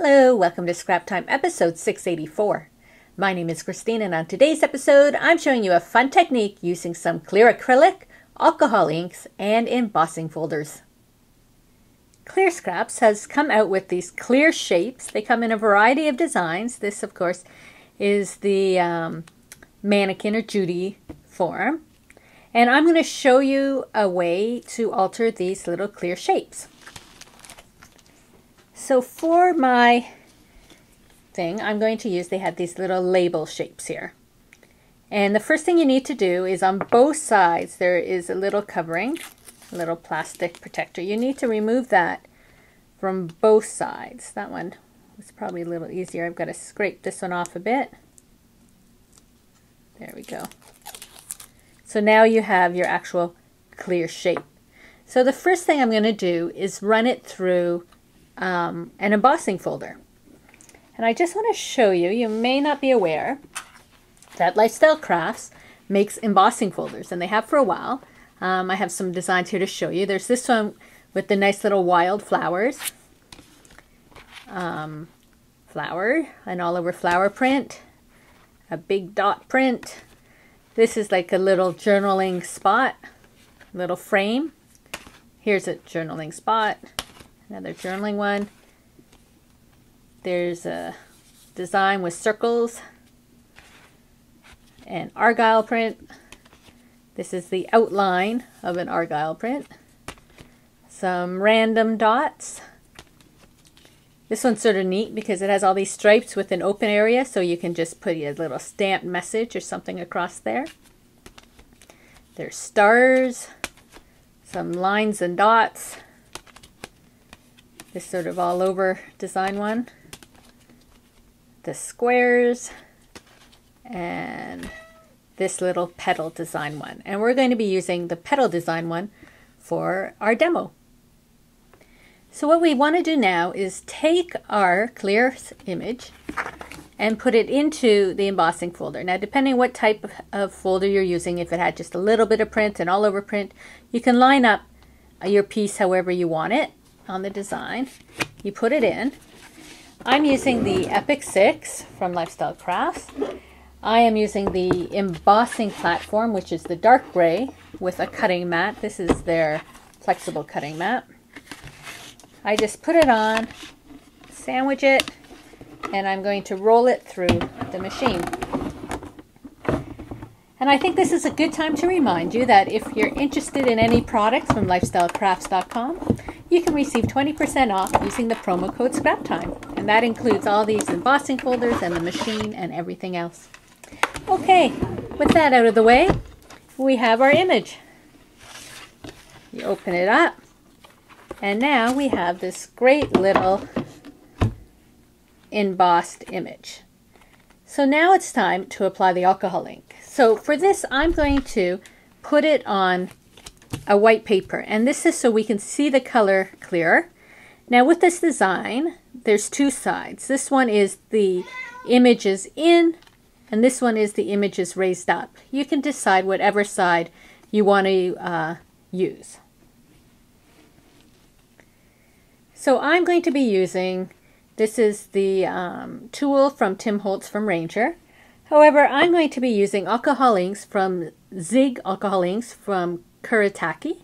Hello, welcome to Scrap Time episode 684. My name is Christine, and on today's episode I'm showing you a fun technique using some clear acrylic, alcohol inks, and embossing folders. Clear Scraps has come out with these clear shapes. They come in a variety of designs. This of course is the mannequin or Judy form. And I'm going to show you a way to alter these little clear shapes. So for my thing, I'm going to use, they have these little label shapes here. And the first thing you need to do is on both sides, there is a little covering, a little plastic protector. You need to remove that from both sides. That one was probably a little easier. I've got to scrape this one off a bit. There we go. So now you have your actual clear shape. So the first thing I'm going to do is run it through an embossing folder. And I just want to show you, you may not be aware that Lifestyle Crafts makes embossing folders, and they have for a while. I have some designs here to show you. There's this one with the nice little wild flowers, flower, an all over flower print, a big dot print. This is like a little journaling spot, little frame. Here's a journaling spot. Another journaling one. There's a design with circles and argyle print. This is the outline of an argyle print. Some random dots. This one's sort of neat because it has all these stripes with an open area, so you can just put a little stamped message or something across there. There's stars, some lines and dots. This sort of all over design one. The squares, and this little petal design one. And we're going to be using the petal design one for our demo. So what we want to do now is take our clear image and put it into the embossing folder. Now depending what type of folder you're using, if it had just a little bit of print and all over print, you can line up your piece however you want it on the design. You put it in. I'm using the Epic 6 from Lifestyle Crafts. I am using the embossing platform, which is the dark gray with a cutting mat. This is their flexible cutting mat. I just put it on, sandwich it, and I'm going to roll it through the machine. And I think this is a good time to remind you that if you're interested in any products from lifestylecrafts.com, you can receive 20% off using the promo code SCRAPTIME. And that includes all these embossing folders and the machine and everything else. Okay, with that out of the way, we have our image. You open it up, and now we have this great little embossed image. So now it's time to apply the alcohol ink. So for this, I'm going to put it on a white paper, and this is so we can see the color clearer. Now with this design, there's two sides. This one is the images in, and this one is the images raised up. You can decide whatever side you want to use. So I'm going to be using, this is the tool from Tim Holtz from Ranger. However, I'm going to be using alcohol inks from Zig alcohol inks from Kuretake.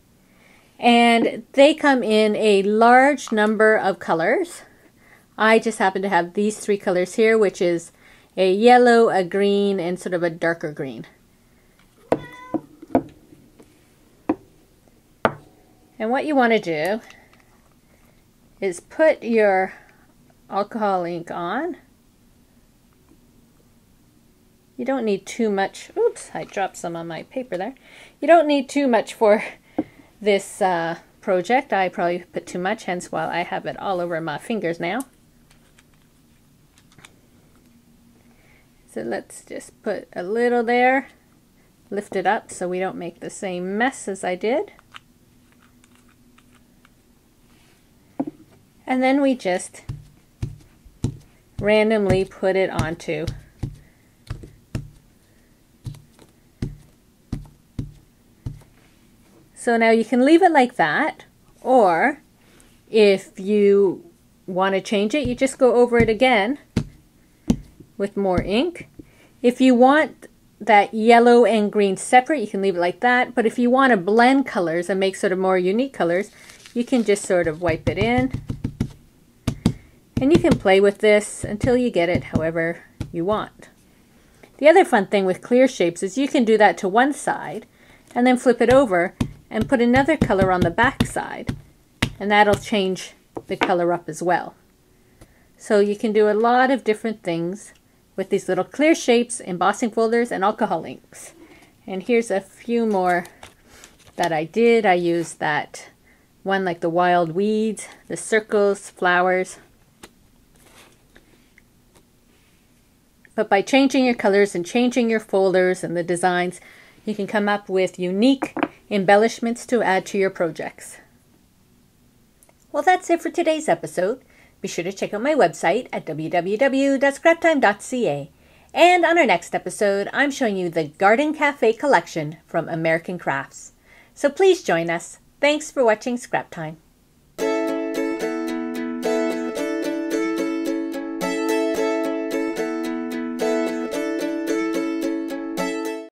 And they come in a large number of colors. I just happen to have these three colors here, which is a yellow, a green, and sort of a darker green. And what you want to do is put your alcohol ink on. You don't need too much. Oops, I dropped some on my paper there. You don't need too much for this project. I probably put too much, hence why I have it all over my fingers now. So let's just put a little there, lift it up so we don't make the same mess as I did. And then we just randomly put it onto So now you can leave it like that, or if you want to change it, you just go over it again with more ink. If you want that yellow and green separate, you can leave it like that. But if you want to blend colors and make sort of more unique colors, you can just sort of wipe it in. And you can play with this until you get it however you want. The other fun thing with clear shapes is you can do that to one side and then flip it over and put another color on the back side, and that'll change the color up as well. So you can do a lot of different things with these little clear shapes, embossing folders, and alcohol inks. And here's a few more that I did. I used that one like the wild weeds, the circles, flowers. But by changing your colors and changing your folders and the designs, you can come up with unique embellishments to add to your projects. Well, that's it for today's episode. Be sure to check out my website at www.scraptime.ca. And on our next episode, I'm showing you the Garden Cafe collection from American Crafts. So please join us. Thanks for watching Scrap Time.